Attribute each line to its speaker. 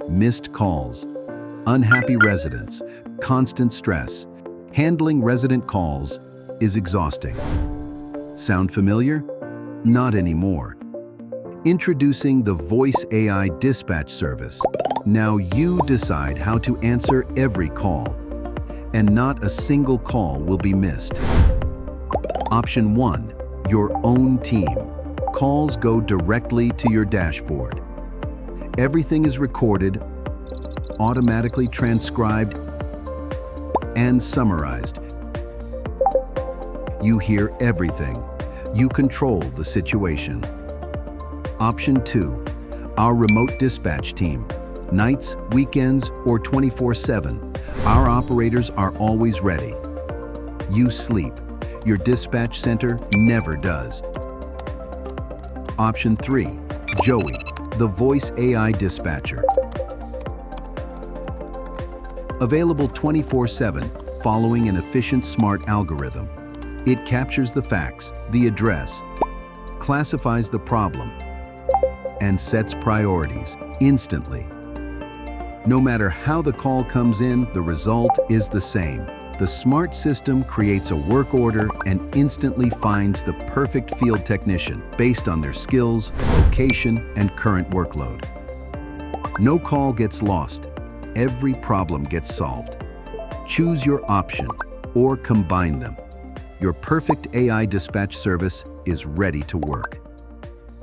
Speaker 1: missed calls, unhappy residents, constant stress. Handling resident calls is exhausting. Sound familiar? Not anymore. Introducing the Voice AI Dispatch service. Now you decide how to answer every call, and not a single call will be missed. Option 1. Your own team. Calls go directly to your dashboard. Everything is recorded, automatically transcribed, and summarized. You hear everything. You control the situation. Option 2. Our remote dispatch team. Nights, weekends, or 24/7. Our operators are always ready. You sleep. Your dispatch center never does. Option 3. Joey, the Voice AI Dispatcher. Available 24/7, following an efficient smart algorithm. It captures the facts, the address, classifies the problem, and sets priorities instantly. No matter how the call comes in, the result is the same. The smart system creates a work order and instantly finds the perfect field technician based on their skills, location, and current workload. No call gets lost. Every problem gets solved. Choose your option or combine them. Your perfect AI dispatch service is ready to work.